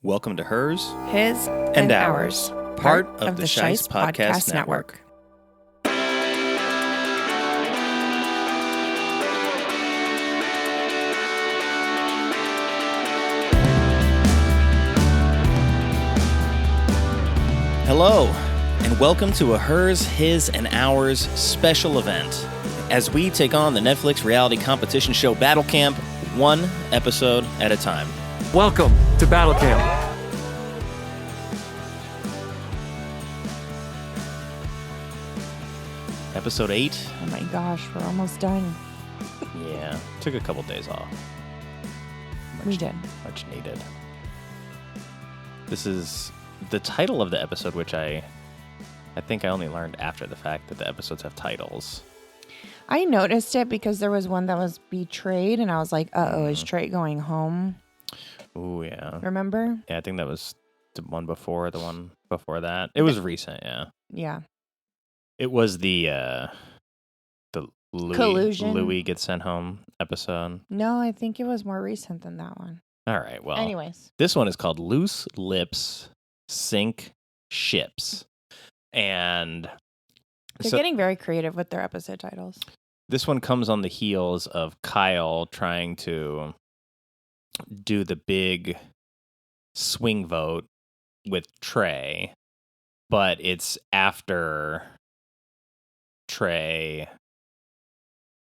Welcome to Hers His and Ours, part of the Shice Podcast Network. Hello, and welcome to a Hers, His, and Ours special event as we take on the Netflix reality competition show Battle Camp, one episode at a time. Welcome to Battle Camp. Episode 8. Oh my gosh, we're almost done. Yeah, took a couple days off. We did. Much needed. This is the title of the episode, which I think I only learned after the fact that the episodes have titles. I noticed it because there was one that was betrayed, and I was like, uh-oh, is Trey going home? Oh, yeah. Remember? Yeah, I think that was the one before that. It was recent, yeah. Yeah. It was the Collusion. Louis gets sent home episode. No, I think it was more recent than that one. All right, well. Anyways. This one is called Loose Lips Sink Ships. And They're getting very creative with their episode titles. This one comes on the heels of Kyle trying to do the big swing vote with Trey, but it's after Trey,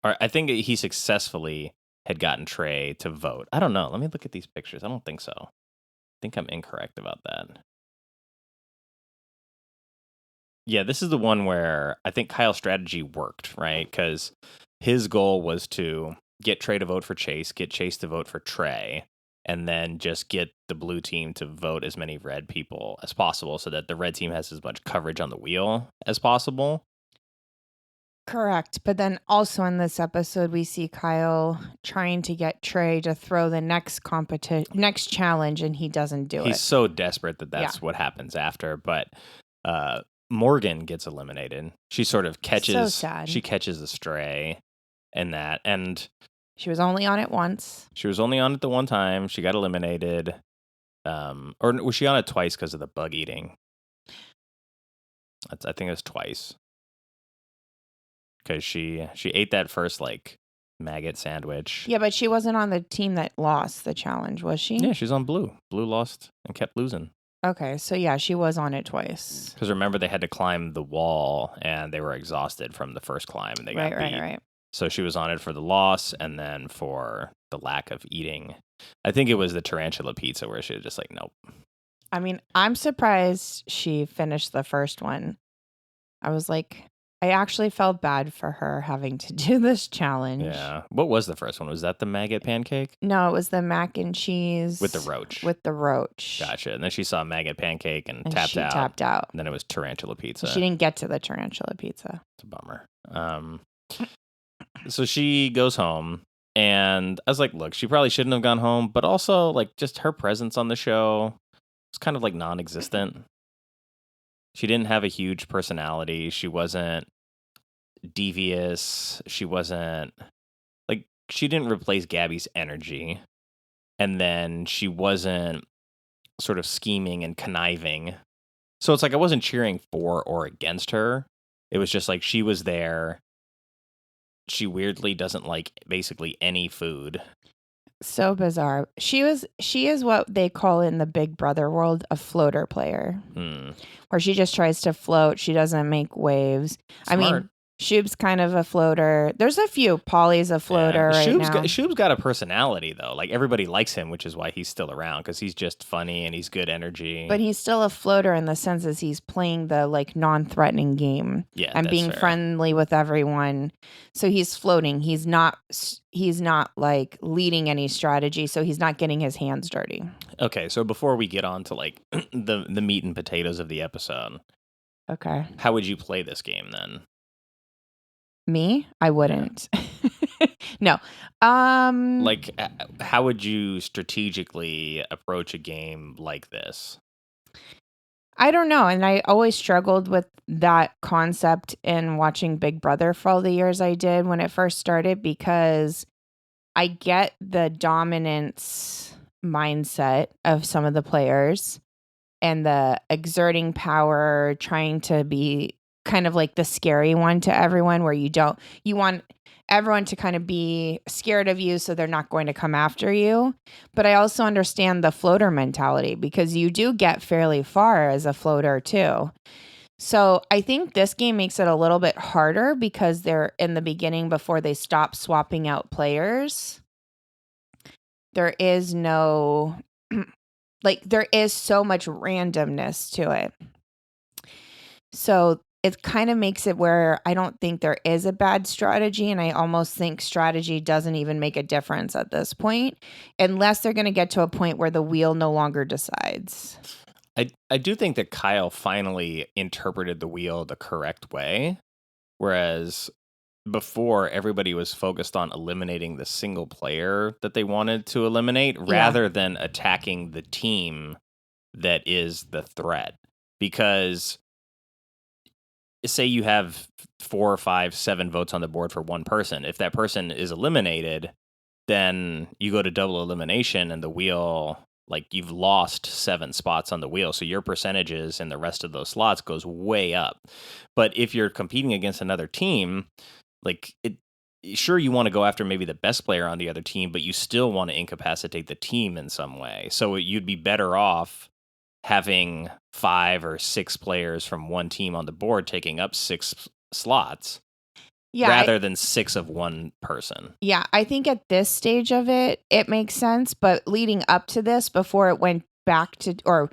or I think he successfully had gotten Trey to vote. I don't know. Let me look at these pictures. I don't think so. I think I'm incorrect about that. Yeah, this is the one where I think Kyle's strategy worked, right? Because his goal was to get Trey to vote for Chase, get Chase to vote for Trey, and then just get the blue team to vote as many red people as possible so that the red team has as much coverage on the wheel as possible. Correct. But then also in this episode, we see Kyle trying to get Trey to throw the next challenge, and he doesn't do it. He's so desperate that that's what happens after. But Morgan gets eliminated. She sort of catches. So sad. She catches a stray in that, and she was only on it once. She was only on it the one time. She got eliminated. Or was she on it twice because of the bug eating? I think it was twice. Because she ate that first, like, maggot sandwich. Yeah, but she wasn't on the team that lost the challenge, was she? Yeah, she's on blue. Blue lost and kept losing. Okay, so yeah, she was on it twice. Because remember, they had to climb the wall, and they were exhausted from the first climb, and they got beat. Right. So she was on it for the loss, and then for the lack of eating. I think it was the tarantula pizza where she was just like, nope. I mean, I'm surprised she finished the first one. I was like, I actually felt bad for her having to do this challenge. Yeah. What was the first one? Was that the maggot pancake? No, it was the mac and cheese. With the roach. With the roach. Gotcha. And then she saw maggot pancake and she tapped out. And then it was tarantula pizza. She didn't get to the tarantula pizza. It's a bummer. So she goes home, and I was like, look, she probably shouldn't have gone home, but also, like, just her presence on the show was kind of, like, non-existent. She didn't have a huge personality. She wasn't devious. She wasn't, like, she didn't replace Gabby's energy. And then she wasn't sort of scheming and conniving. So it's like I wasn't cheering for or against her. It was just like she was there. She weirdly doesn't like basically any food. So bizarre. She is what they call in the Big Brother world a floater player. Where she just tries to float. She doesn't make waves. Smart. I mean, Shoob's kind of a floater. There's a few. Polly's a floater right now. Shoob's got a personality, though. Like, everybody likes him, which is why he's still around, because he's just funny and he's good energy. But he's still a floater in the sense as he's playing the, like, non-threatening game. Yeah, and being fair. friendly with everyone. So he's floating. He's not, like, leading any strategy, so he's not getting his hands dirty. Okay, so before we get on to, like, the meat and potatoes of the episode. Okay. How would you play this game, then? Me? I wouldn't. No. Like, how would you strategically approach a game like this? I don't know. And I always struggled with that concept in watching Big Brother for all the years I did when it first started, because I get the dominance mindset of some of the players and the exerting power, trying to be kind of like the scary one to everyone, where you want everyone to kind of be scared of you so they're not going to come after you. But I also understand the floater mentality, because you do get fairly far as a floater too. So I think this game makes it a little bit harder because they're in the beginning, before they stop swapping out players. There is no, there is so much randomness to it. So it kind of makes it where I don't think there is a bad strategy. And I almost think strategy doesn't even make a difference at this point, unless they're going to get to a point where the wheel no longer decides. I do think that Kyle finally interpreted the wheel the correct way, whereas before everybody was focused on eliminating the single player that they wanted to eliminate rather than attacking the team that is the threat. Because say you have 4 or 5, 7 votes on the board for one person. If that person is eliminated, then you go to double elimination and the wheel, like, you've lost 7 spots on the wheel. So your percentages in the rest of those slots goes way up. But if you're competing against another team, like, sure, you want to go after maybe the best player on the other team, but you still want to incapacitate the team in some way. So you'd be better off having 5 or 6 players from one team on the board taking up 6 slots rather than 6 of one person. Yeah, I think at this stage of it, it makes sense. But leading up to this, before it went back to, or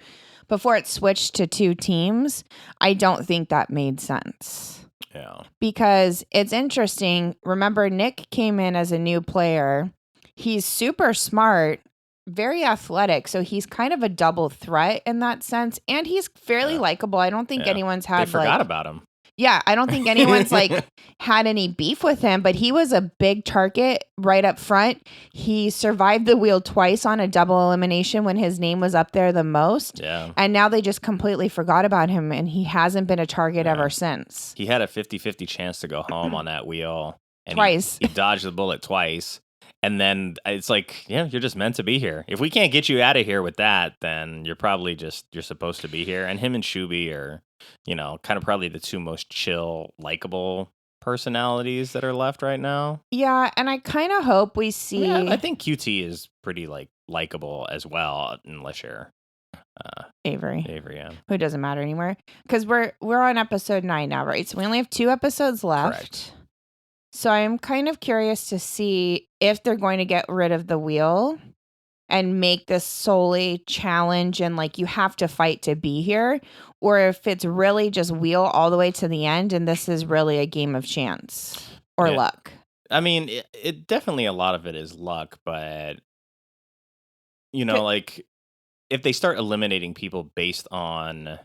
before it switched to 2 teams, I don't think that made sense. Yeah. Because it's interesting. Remember, Nick came in as a new player. He's super smart, very athletic, so he's kind of a double threat in that sense, and he's fairly likable. I don't think anyone's had they forgot about him. Yeah, I don't think anyone's had any beef with him, but he was a big target right up front. He survived the wheel twice on a double elimination when his name was up there the most. Yeah. And now they just completely forgot about him, and he hasn't been a target ever since. He had a 50-50 chance to go home on that wheel. And twice. He dodged the bullet twice. And then it's like, yeah, you're just meant to be here. If we can't get you out of here with that, then you're probably you're supposed to be here. And him and Shuby are, kind of probably the 2 most chill, likable personalities that are left right now. Yeah, and I kind of hope we see... Yeah, I think QT is pretty, likable as well, unless you're... Avery, yeah. Who doesn't matter anymore. Because we're on episode 9 now, right? So we only have 2 episodes left. Correct. So I'm kind of curious to see if they're going to get rid of the wheel and make this solely challenge and you have to fight to be here, or if it's really just wheel all the way to the end and this is really a game of chance or luck. I mean, it definitely, a lot of it is luck, but if they start eliminating people based on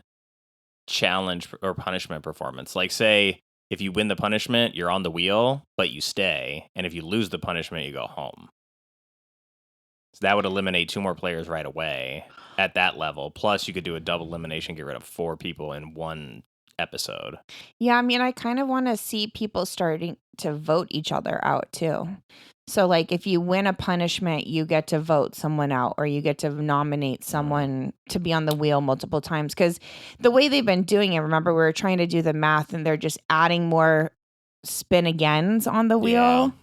challenge or punishment performance, say if you win the punishment, you're on the wheel, but you stay. And if you lose the punishment, you go home. So that would eliminate 2 more players right away at that level. Plus, you could do a double elimination, get rid of 4 people in one episode. Yeah, I mean, I kind of want to see people starting to vote each other out, too. So, if you win a punishment, you get to vote someone out, or you get to nominate someone to be on the wheel multiple times. Because the way they've been doing it, remember, we were trying to do the math, and they're just adding more spin agains on the wheel.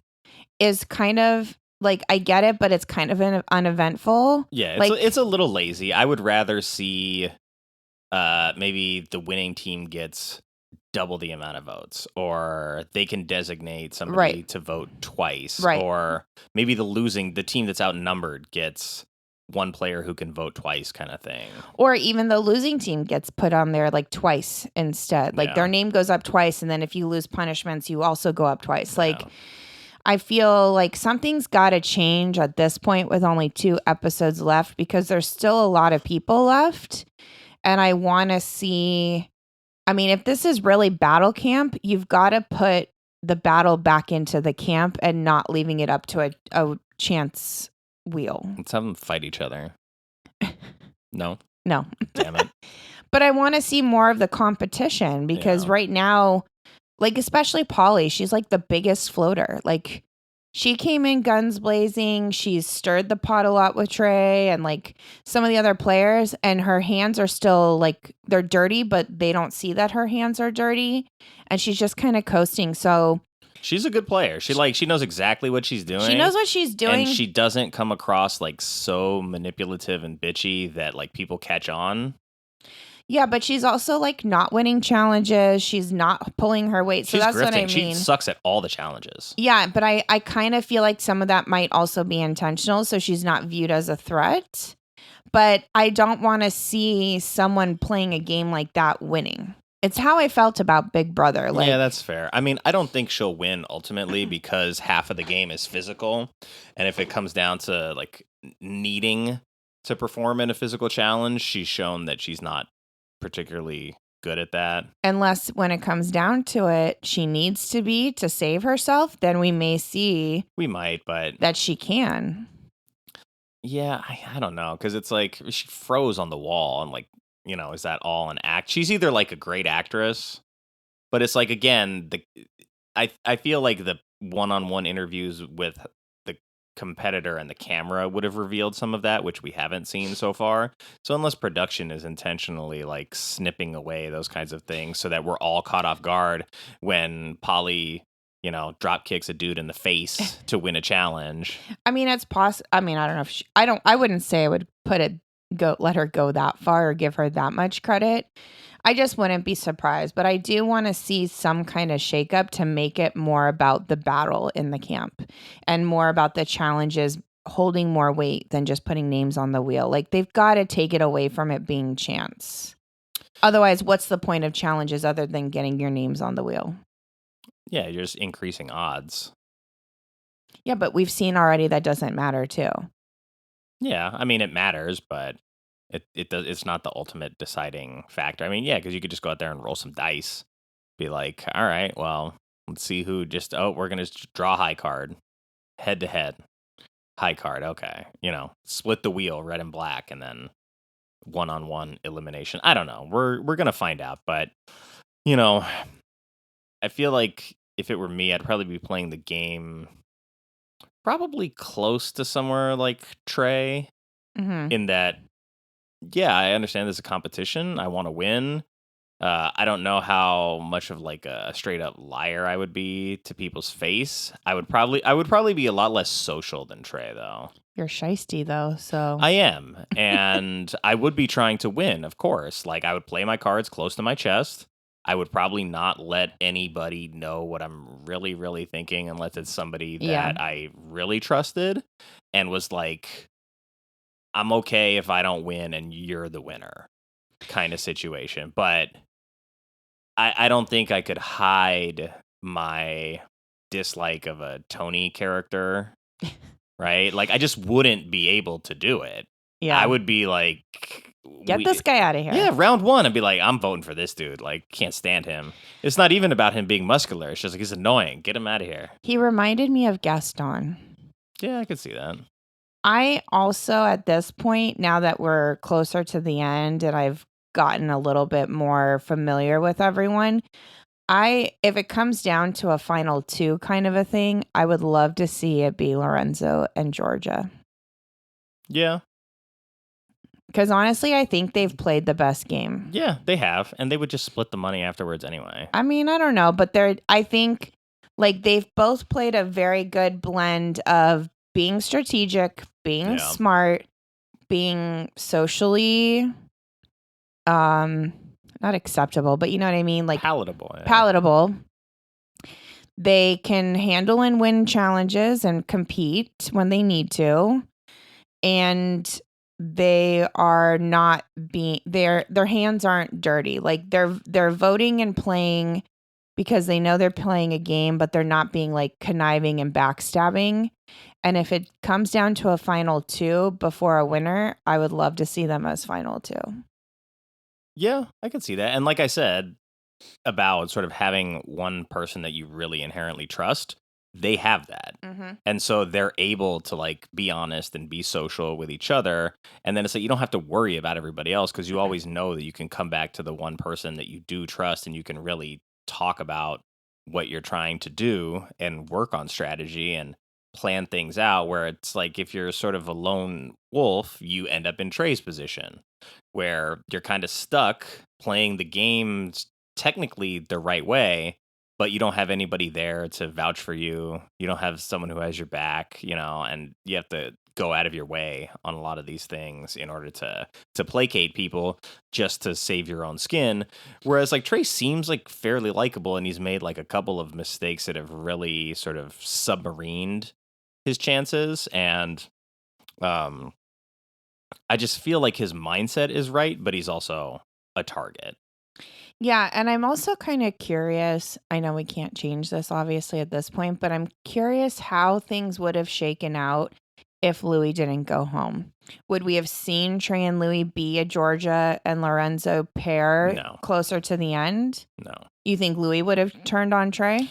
Is kind of, I get it, but it's kind of uneventful. Yeah, it's a little lazy. I would rather see maybe the winning team gets double the amount of votes, or they can designate somebody to vote twice, or maybe the team that's outnumbered gets 1 player who can vote twice, kind of thing. Or even the losing team gets put on there twice instead. Their name goes up twice, and then if you lose punishments, you also go up twice. I feel like something's got to change at this point with only 2 episodes left, because there's still a lot of people left, and I want to see... I mean, if this is really battle camp, you've got to put the battle back into the camp and not leaving it up to a chance wheel. Let's have them fight each other. No? No. Damn it. But I want to see more of the competition, because right now, especially Polly, she's the biggest floater. She came in guns blazing. She's stirred the pot a lot with Trey and like some of the other players, and her hands are still like they're dirty, but they don't see that her hands are dirty, and she's just kind of coasting. So she's a good player. She knows exactly what she's doing. she knows what she's doing, and she doesn't come across like so manipulative and bitchy that like people catch on. Yeah, but she's also like not winning challenges. She's not pulling her weight. So that's grifting. what I mean. She sucks at all the challenges. Yeah, but I kind of feel like some of that might also be intentional. So she's not viewed as a threat. But I don't want to see someone playing a game like that winning. It's how I felt about Big Brother. Like, yeah, that's fair. I mean, I don't think she'll win ultimately because half of the game is physical. And if it comes down to like needing to perform in a physical challenge, she's shown that she's not particularly good at that. Unless when it comes down to it, she needs to be to save herself, then we may see. We might, but that she can. Yeah, I don't know. Because it's like she froze on the wall and like, is that all an act? She's either like a great actress, but it's like, again, I feel like the one-on-one interviews with the competitor and the camera would have revealed some of that, which we haven't seen so far. So unless production is intentionally like snipping away those kinds of things so that we're all caught off guard when Polly, drop kicks a dude in the face to win a challenge. I mean, it's possible. I mean, I don't know if I wouldn't say I would let her go that far or give her that much credit. I just wouldn't be surprised, but I do want to see some kind of shakeup to make it more about the battle in the camp and more about the challenges holding more weight than just putting names on the wheel. Like they've got to take it away from it being chance. Otherwise, what's the point of challenges other than getting your names on the wheel? Yeah, you're just increasing odds. Yeah, but we've seen already that doesn't matter too. Yeah, I mean it matters, but it's not the ultimate deciding factor. I mean, yeah, because you could just go out there and roll some dice, be like, all right, well, let's see who we're gonna draw high card, head to head, high card. Okay, split the wheel, red and black, and then 1-on-1 elimination. I don't know. We're gonna find out, but I feel like if it were me, I'd probably be playing the game probably close to somewhere like Trey, in that, yeah, I understand there's a competition. I want to win. I don't know how much of like a straight up liar I would be to people's face. I would probably be a lot less social than Trey, though. You're shisty though, so I am, and I would be trying to win, of course. Like I would play my cards close to my chest. I would probably not let anybody know what I'm really, really thinking unless it's somebody that I really trusted and was like, I'm okay if I don't win and you're the winner kind of situation. But I don't think I could hide my dislike of a Tony character, right? Like, I just wouldn't be able to do it. Yeah. I would be like, get this guy out of here. Yeah, round one, I'd be like, I'm voting for this dude. Like, can't stand him. It's not even about him being muscular. It's just like, he's annoying. Get him out of here. He reminded me of Gaston. Yeah, I could see that. I also, at this point, now that we're closer to the end and I've gotten a little bit more familiar with everyone, if it comes down to a final two kind of a thing, I would love to see it be Lorenzo and Georgia. Yeah. Because honestly, I think they've played the best game. Yeah, they have. And they would just split the money afterwards anyway. I mean, I don't know. But I think like they've both played a very good blend of being strategic, being smart, being socially not acceptable, but you know what I mean? Like palatable. Yeah. Palatable. They can handle and win challenges and compete when they need to. And they are not their hands aren't dirty. Like they're voting and playing because they know they're playing a game, but they're not being like conniving and backstabbing. And if it comes down to a final two before a winner, I would love to see them as final two. Yeah, I can see that. And like I said about sort of having one person that you really inherently trust, they have that. Mm-hmm. And so they're able to like be honest and be social with each other. And then it's like you don't have to worry about everybody else because you always know that you can come back to the one person that you do trust and you can really talk about what you're trying to do and work on strategy. And plan things out where it's like if you're sort of a lone wolf, you end up in Trey's position where you're kind of stuck playing the games technically the right way, but you don't have anybody there to vouch for you. You don't have someone who has your back, and you have to go out of your way on a lot of these things in order to placate people just to save your own skin. Whereas like Trey seems like fairly likable, and he's made like a couple of mistakes that have really sort of submarined his chances. And I just feel like his mindset is right, but he's also a target. Yeah, and I'm also kind of curious. I know we can't change this obviously at this point, but I'm curious how things would have shaken out if Louis didn't go home. Would we have seen Trey and Louis be a Georgia and Lorenzo pair No. closer to the end? No. You think Louis would have turned on Trey?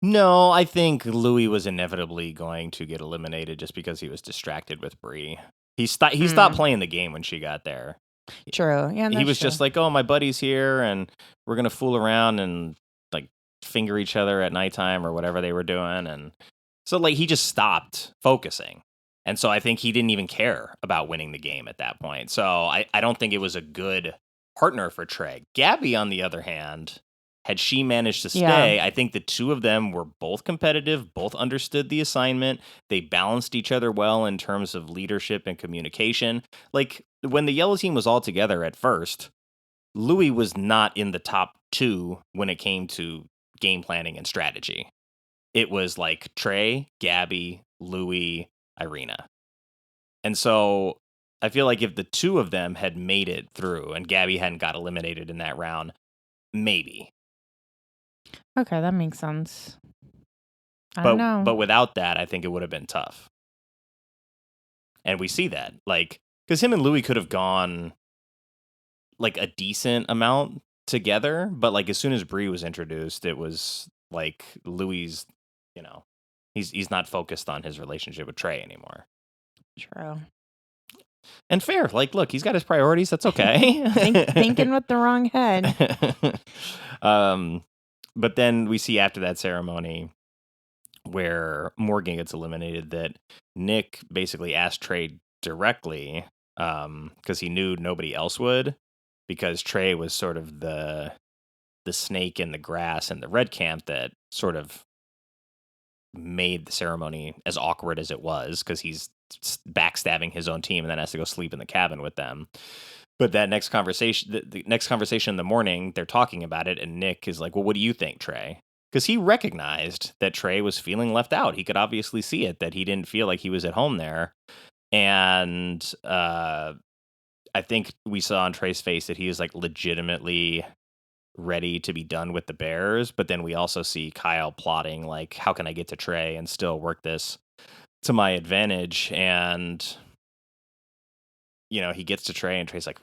No, I think Louis was inevitably going to get eliminated just because he was distracted with Bree. He stopped playing the game when she got there. True. Yeah, He was just like, oh, my buddy's here and we're going to fool around and like finger each other at nighttime or whatever they were doing. And so like he just stopped focusing. And so I think he didn't even care about winning the game at that point. So I don't think it was a good partner for Trey. Gabby, on the other hand, had she managed to stay, I think the two of them were both competitive, both understood the assignment. They balanced each other well in terms of leadership and communication. Like, when the yellow team was all together at first, Louis was not in the top two when it came to game planning and strategy. It was like Trey, Gabby, Louis, Irina. And so I feel like if the two of them had made it through and Gabby hadn't got eliminated in that round, maybe. Okay, that makes sense. I don't know. But without that, I think it would have been tough. And we see that. Like, because him and Louis could have gone like a decent amount together, but like as soon as Bree was introduced, it was like Louis, he's not focused on his relationship with Trey anymore. True. And fair. Like, look, he's got his priorities. That's okay. Thinking with the wrong head. But then we see after that ceremony where Morgan gets eliminated that Nick basically asked Trey directly because he knew nobody else would, because Trey was sort of the snake in the grass in the red camp that sort of made the ceremony as awkward as it was, because he's backstabbing his own team and then has to go sleep in the cabin with them. But that next conversation, the next conversation in the morning, they're talking about it, and Nick is like, well, what do you think, Trey? Because he recognized that Trey was feeling left out. He could obviously see it, that he didn't feel like he was at home there. And I think we saw on Trey's face that he is like legitimately ready to be done with the Bears. But then we also see Kyle plotting, like, how can I get to Trey and still work this to my advantage? And, he gets to Trey and Trey's like,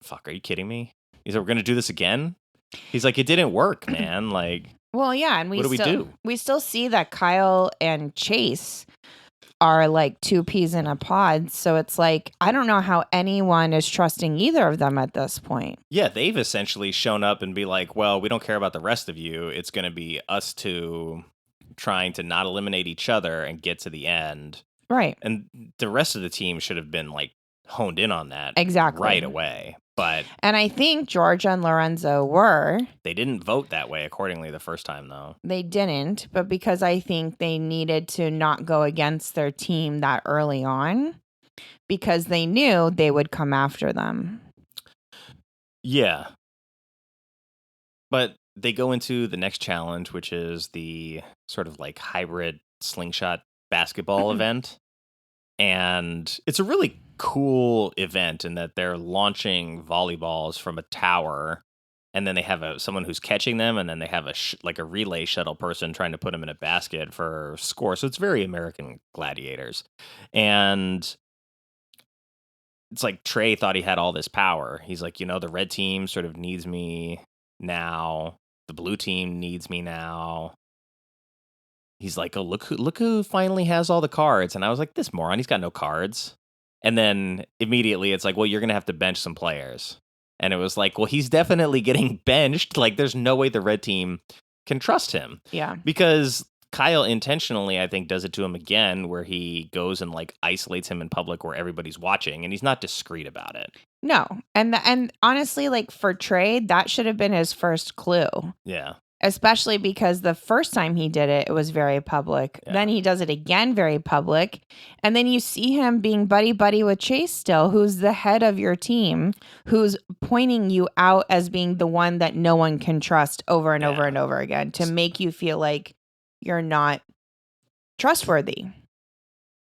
fuck, are you kidding me? He's like, we're going to do this again? He's like, it didn't work, man. Like, well, yeah. And what do we do? We still see that Kyle and Chase are like two peas in a pod. So it's like, I don't know how anyone is trusting either of them at this point. Yeah, they've essentially shown up and be like, well, we don't care about the rest of you. It's going to be us two trying to not eliminate each other and get to the end. Right. And the rest of the team should have been like honed in on that exactly right away. And I think Georgia and Lorenzo were. They didn't vote that way accordingly the first time, though. They didn't, but because I think they needed to not go against their team that early on, because they knew they would come after them. Yeah. But they go into the next challenge, which is the sort of like hybrid slingshot basketball event. And it's a really cool event in that they're launching volleyballs from a tower, and then they have someone who's catching them, and then they have a relay shuttle person trying to put them in a basket for score. So it's very American Gladiators. And it's like Trey thought he had all this power. He's like, the red team sort of needs me now. The blue team needs me now. He's like, oh, look who finally has all the cards. And I was like, this moron, he's got no cards. And then immediately it's like, well, you're going to have to bench some players. And it was like, well, he's definitely getting benched. Like, there's no way the red team can trust him. Yeah. Because Kyle intentionally, I think, does it to him again, where he goes and like isolates him in public where everybody's watching, and he's not discreet about it. No. And honestly, like for Trey, that should have been his first clue. Yeah. Especially because the first time he did it, it was very public. Yeah. Then he does it again very public. And then you see him being buddy-buddy with Chase still, who's the head of your team, who's pointing you out as being the one that no one can trust over and over and over again to make you feel like you're not trustworthy.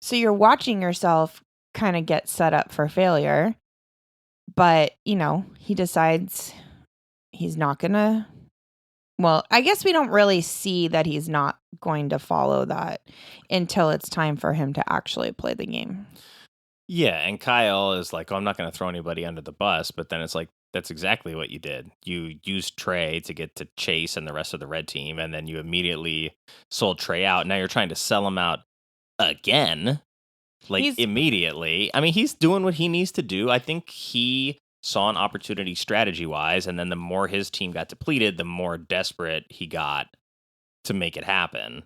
So you're watching yourself kind of get set up for failure. But, he decides he's not going to. Well, I guess we don't really see that he's not going to follow that until it's time for him to actually play the game. Yeah, and Kyle is like, oh, I'm not going to throw anybody under the bus, but then it's like, that's exactly what you did. You used Trey to get to Chase and the rest of the red team, and then you immediately sold Trey out. Now you're trying to sell him out again, immediately. I mean, he's doing what he needs to do. I think he saw an opportunity strategy-wise, and then the more his team got depleted, the more desperate he got to make it happen.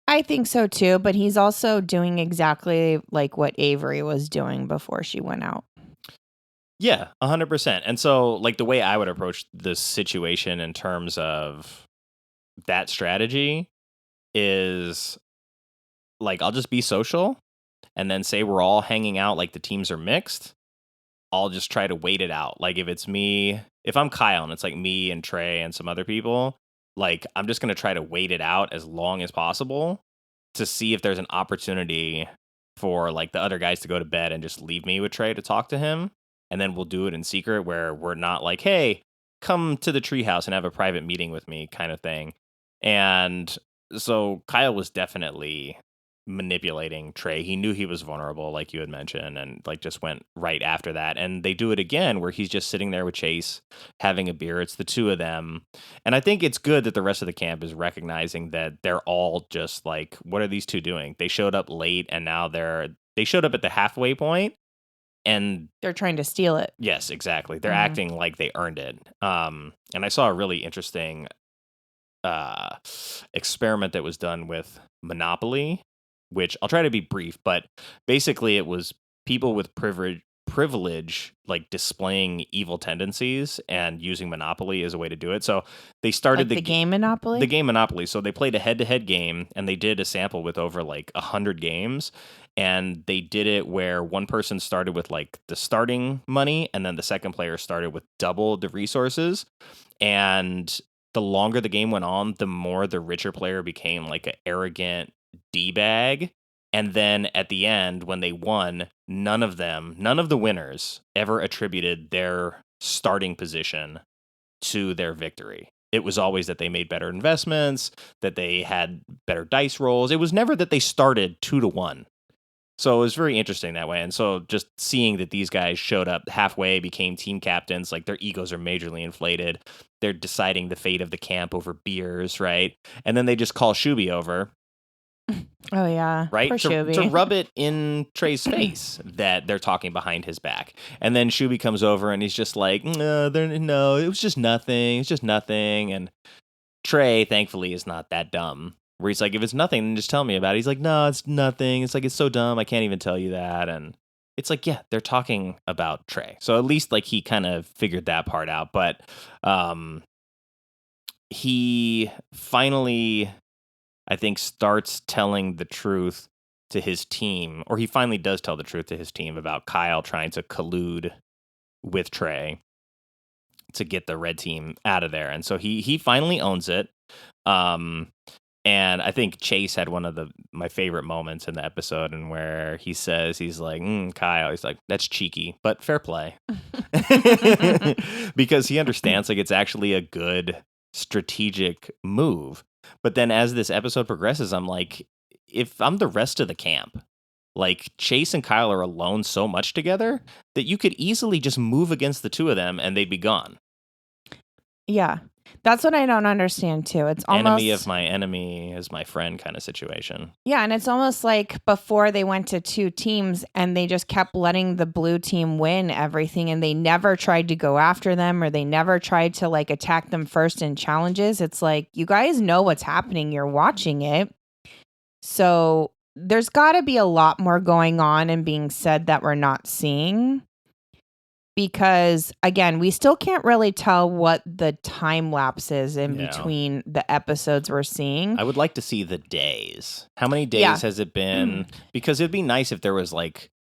I think so too, but he's also doing exactly like what Avery was doing before she went out. Yeah, 100%. And so, like, the way I would approach this situation in terms of that strategy is, like, I'll just be social and then say we're all hanging out like the teams are mixed. I'll just try to wait it out. Like if I'm Kyle and it's like me and Trey and some other people, like I'm just going to try to wait it out as long as possible to see if there's an opportunity for like the other guys to go to bed and just leave me with Trey to talk to him. And then we'll do it in secret where we're not like, hey, come to the treehouse and have a private meeting with me kind of thing. And so Kyle was definitely manipulating Trey. He knew he was vulnerable, like you had mentioned, and like just went right after that. And they do it again where he's just sitting there with Chase having a beer. It's the two of them. And I think it's good that the rest of the camp is recognizing that they're all just like, what are these two doing? They showed up late and now they showed up at the halfway point and they're trying to steal it. Yes, exactly. They're acting like they earned it. And I saw a really interesting experiment that was done with Monopoly, which I'll try to be brief, but basically it was people with privilege like displaying evil tendencies and using Monopoly as a way to do it. So they started the game Monopoly? The game Monopoly. So they played a head-to-head game and they did a sample with over like 100 games. And they did it where one person started with like the starting money and then the second player started with double the resources. And the longer the game went on, the more the richer player became like an arrogant D-bag. And then at the end, when they won, none of the winners ever attributed their starting position to their victory. It was always that they made better investments, that they had better dice rolls. It was never that they started 2-1. So it was very interesting that way. And so just seeing that these guys showed up halfway, became team captains, like their egos are majorly inflated. They're deciding the fate of the camp over beers, right? And then they just call Shooby over. Oh, yeah. Right? To rub it in Trey's face that they're talking behind his back. And then Shooby comes over and he's just like, no, it was just nothing. It's just nothing. And Trey, thankfully, is not that dumb. Where he's like, if it's nothing, then just tell me about it. He's like, no, it's nothing. It's like, it's so dumb. I can't even tell you that. And it's like, yeah, they're talking about Trey. So at least like he kind of figured that part out. But he finally, I think, starts telling the truth to his team, or he finally does tell the truth to his team about Kyle trying to collude with Trey to get the red team out of there. And so he finally owns it. And I think Chase had one of my favorite moments in the episode, and where he says, he's like, Kyle, he's like, that's cheeky, but fair play. Because he understands like it's actually a good strategic move. But then as this episode progresses, I'm like, if I'm the rest of the camp, like Chase and Kyle are alone so much together that you could easily just move against the two of them and they'd be gone. Yeah. That's what I don't understand too. It's almost enemy of my enemy is my friend kind of situation. Yeah, and it's almost like before they went to two teams and they just kept letting the blue team win everything, and they never tried to go after them, or they never tried to like attack them first in challenges. It's like, you guys know what's happening. You're watching it. So there's got to be a lot more going on and being said that we're not seeing. Because, again, we still can't really tell what the time lapse is in between the episodes we're seeing. I would like to see the days. How many days Yeah. has it been? Because it'd be nice if there was like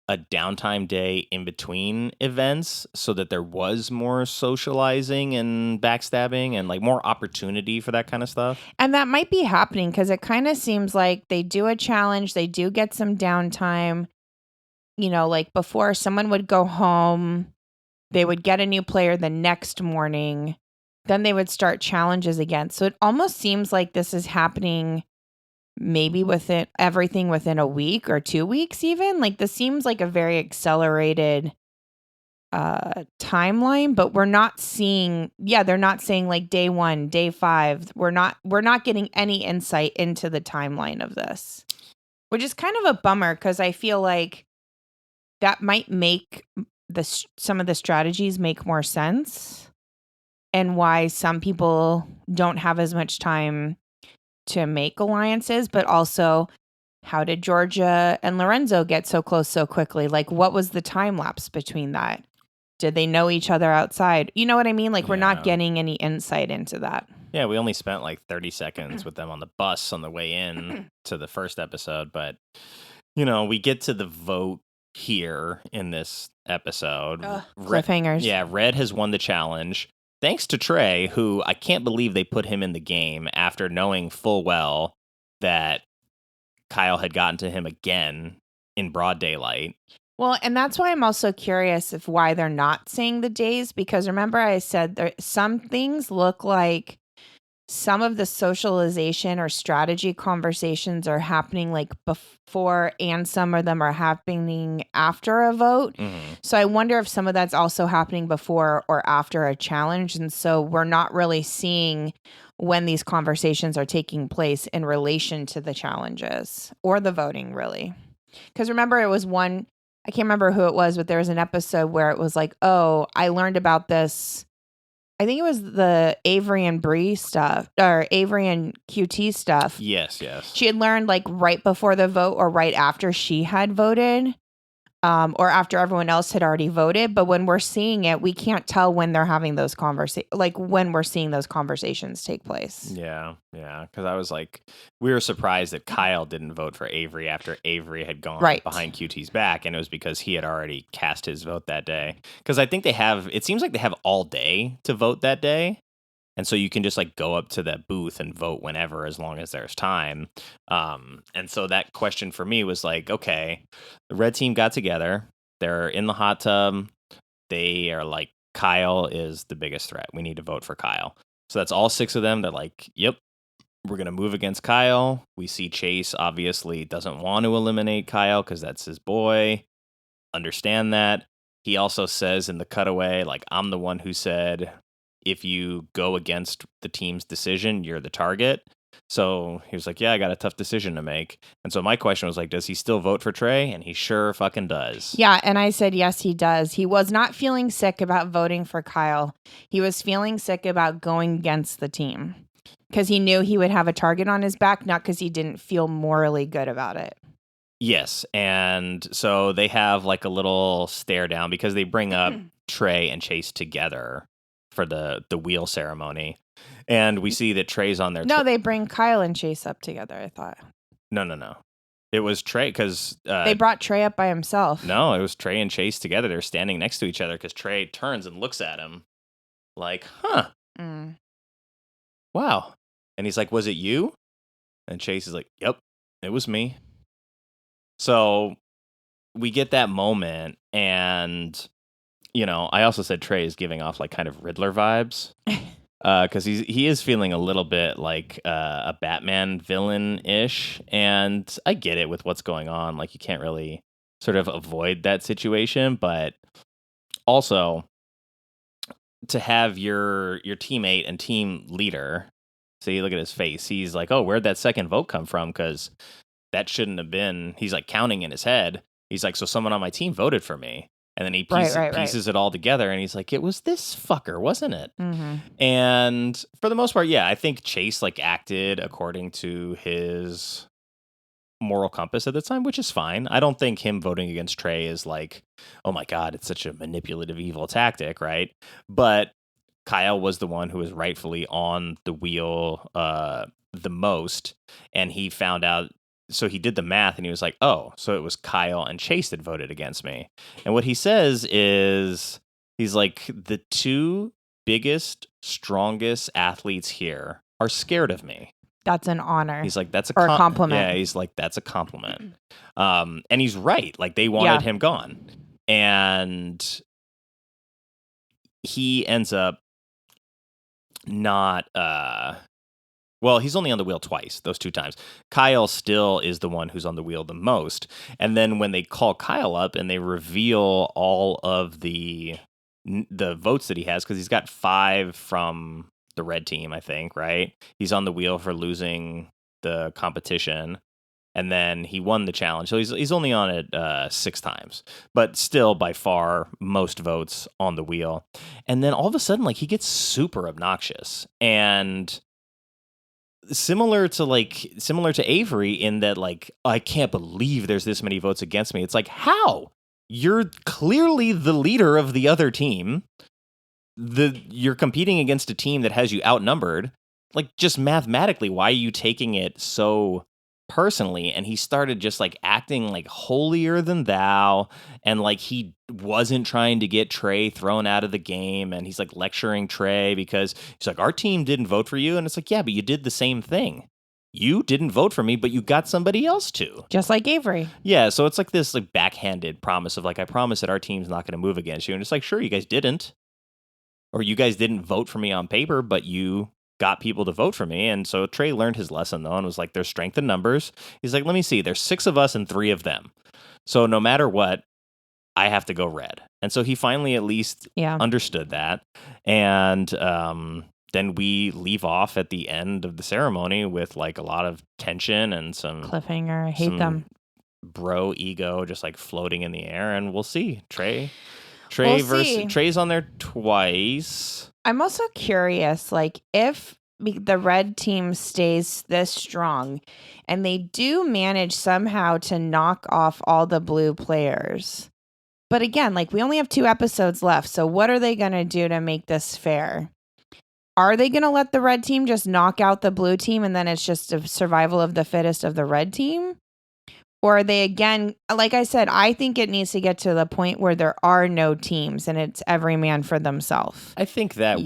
a downtime day in between events so that there was more socializing and backstabbing and like more opportunity for that kind of stuff. And that might be happening because it kind of seems like they do a challenge, they do get some downtime. You know, like before someone would go home, they would get a new player the next morning, then they would start challenges again. So it almost seems like this is happening maybe within everything within a week or 2 weeks even. Like this seems like a very accelerated timeline, but we're not seeing, they're not saying like day 1, day 5. We're not getting any insight into the timeline of this, which is kind of a bummer because I feel like that might make some of the strategies make more sense and why some people don't have as much time to make alliances, but also how did Georgia and Lorenzo get so close so quickly? Like what was the time lapse between that? Did they know each other outside? You know what I mean? Like we're not getting any insight into that. Yeah, we only spent like 30 seconds with them on the bus on the way in to the first episode, but we get to the vote here in this episode. Cliffhangers. Red has won the challenge. Thanks to Trey, who I can't believe they put him in the game after knowing full well that Kyle had gotten to him again in broad daylight. Well, and that's why I'm also curious of why they're not saying the days, because remember I said some things look like some of the socialization or strategy conversations are happening like before, and some of them are happening after a vote. Mm-hmm. So I wonder if some of that's also happening before or after a challenge. And so we're not really seeing when these conversations are taking place in relation to the challenges or the voting, really. Because remember, it was I can't remember who it was, but there was an episode where it was like, oh, I learned about this. I think it was the Avery and Bree stuff, or Avery and QT stuff. Yes. She had learned like right before the vote or right after she had voted, or after everyone else had already voted. But when we're seeing it, we can't tell when they're having those conversations, like when we're seeing those conversations take place. Yeah. Because I was like, we were surprised that Kyle didn't vote for Avery after Avery had gone behind QT's back, and it was because he had already cast his vote that day. Because I think it seems like they have all day to vote that day. And so you can just like go up to that booth and vote whenever, as long as there's time. And so that question for me was like, okay, the red team got together. They're in the hot tub. They are like, Kyle is the biggest threat. We need to vote for Kyle. So that's all 6 of them. They're like, yep, we're going to move against Kyle. We see Chase obviously doesn't want to eliminate Kyle because that's his boy. Understand that. He also says in the cutaway, like, I'm the one who said, if you go against the team's decision, you're the target. So he was like, yeah, I got a tough decision to make. And so my question was like, does he still vote for Trey? And he sure fucking does. Yeah, and I said, yes, he does. He was not feeling sick about voting for Kyle. He was feeling sick about going against the team because he knew he would have a target on his back, not because he didn't feel morally good about it. Yes, and so they have like a little stare down because they bring up Trey and Chase together for the wheel ceremony. And we see that Trey's on there. No, they bring Kyle and Chase up together, I thought. No. It was Trey because... they brought Trey up by himself. No, it was Trey and Chase together. They're standing next to each other because Trey turns and looks at him like, huh. Wow. And he's like, was it you? And Chase is like, yep, it was me. So we get that moment, and... I also said Trey is giving off like kind of Riddler vibes because he is feeling a little bit like a Batman villain-ish, and I get it with what's going on. Like you can't really sort of avoid that situation, but also to have your teammate and team leader, see, look at his face. He's like, oh, where'd that second vote come from? Because that shouldn't have been. He's like counting in his head. He's like, so someone on my team voted for me. And then he pieces it all together, and he's like, it was this fucker, wasn't it? Mm-hmm. And for the most part, yeah, I think Chase like acted according to his moral compass at the time, which is fine. I don't think him voting against Trey is like, oh my God, it's such a manipulative, evil tactic, right? But Kyle was the one who was rightfully on the wheel the most, and he found out. So he did the math, and he was like, oh, so it was Kyle and Chase that voted against me. And what he says is, he's like, the two biggest, strongest athletes here are scared of me. That's an honor. He's like, that's a compliment. Yeah, he's like, that's a compliment. And he's right. Like, they wanted him gone. And he ends up not well, he's only on the wheel twice, those 2 times. Kyle still is the one who's on the wheel the most. And then when they call Kyle up and they reveal all of the votes that he has, because he's got 5 from the red team, I think, right? He's on the wheel for losing the competition, and then he won the challenge. So he's only on it 6 times, but still by far most votes on the wheel. And then all of a sudden, like, he gets super obnoxious, and similar to Avery in that, like, I can't believe there's this many votes against me. It's like, how? You're clearly the leader of the other team. You're competing against a team that has you outnumbered. Like, just mathematically, why are you taking it so personally? And he started just like acting like holier than thou, and like he wasn't trying to get Trey thrown out of the game, and he's like lecturing Trey because he's like, our team didn't vote for you. And it's like, yeah, but you did the same thing. You didn't vote for me, but you got somebody else to. Just like Avery. Yeah, so it's like this like backhanded promise of like, I promise that our team's not going to move against you. And it's like, sure, you guys didn't. Or you guys didn't vote for me on paper, but you got people to vote for me. And so Trey learned his lesson, though, and was like, there's strength in numbers. He's like, let me see, there's 6 of us and 3 of them. So no matter what, I have to go red. And so he finally at least understood that. And then we leave off at the end of the ceremony with like a lot of tension and some cliffhanger. I hate them. Bro ego just like floating in the air. And we'll see. Trey's on there twice. I'm also curious, like, if the red team stays this strong and they do manage somehow to knock off all the blue players. But again, like, we only have 2 episodes left. So what are they going to do to make this fair? Are they going to let the red team just knock out the blue team and then it's just a survival of the fittest of the red team? Or are they, again, like I said, I think it needs to get to the point where there are no teams and it's every man for themselves. I think that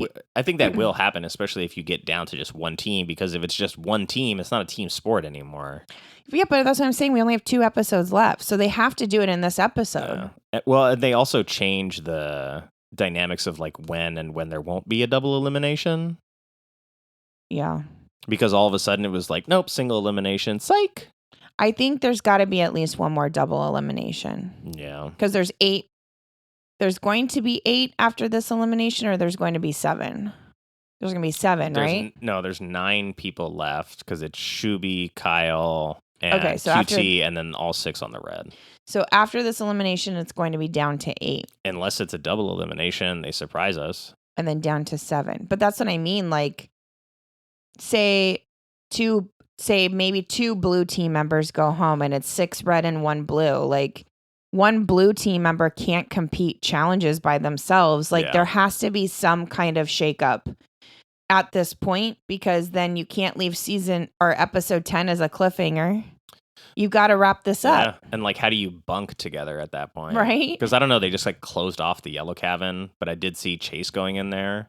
will happen, especially if you get down to just one team, because if it's just one team, it's not a team sport anymore. Yeah, but that's what I'm saying. We only have 2 episodes left, so they have to do it in this episode. Well, they also change the dynamics of like when there won't be a double elimination. Yeah. Because all of a sudden it was like, nope, single elimination, psych. I think there's got to be at least one more double elimination. Yeah. Because there's 8. There's going to be 8 after this elimination, or there's going to be 7. There's going to be 7, right? No, there's 9 people left because it's Shuby, Kyle, and QT, and then all 6 on the red. So after this elimination, it's going to be down to 8. Unless it's a double elimination, they surprise us. And then down to 7. But that's what I mean. Like, say maybe 2 blue team members go home and it's 6 red and 1 blue. Like, one blue team member can't compete challenges by themselves. Like, there has to be some kind of shakeup at this point, because then you can't leave season or episode 10 as a cliffhanger. You got to wrap this up. And like, how do you bunk together at that point? Right? Because I don't know, they just like closed off the yellow cabin, but I did see Chase going in there.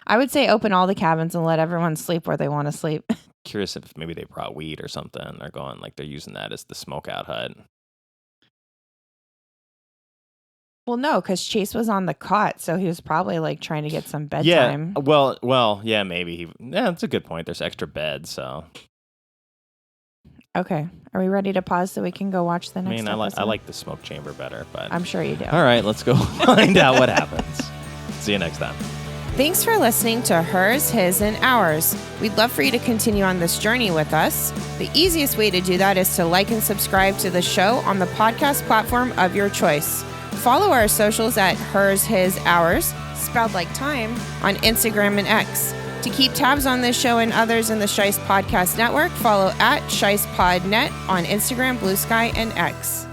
I would say open all the cabins and let everyone sleep where they want to sleep. Curious if maybe they brought weed or something. They're going like they're using that as the smoke out hut. Well, no, because Chase was on the cot, so he was probably like trying to get some bedtime. Yeah, well, yeah, maybe. That's a good point. There's extra beds, so. Okay, are we ready to pause so we can go watch the next episode? I like the smoke chamber better, but I'm sure you do. All right, let's go find out what happens. See you next time. Thanks for listening to Hers, His, and Ours. We'd love for you to continue on this journey with us. The easiest way to do that is to like and subscribe to the show on the podcast platform of your choice. Follow our socials at Hers, His, Ours, spelled like time, on Instagram and X. To keep tabs on this show and others in the Shice Podcast Network, follow at ShicePodNet on Instagram, Blue Sky, and X.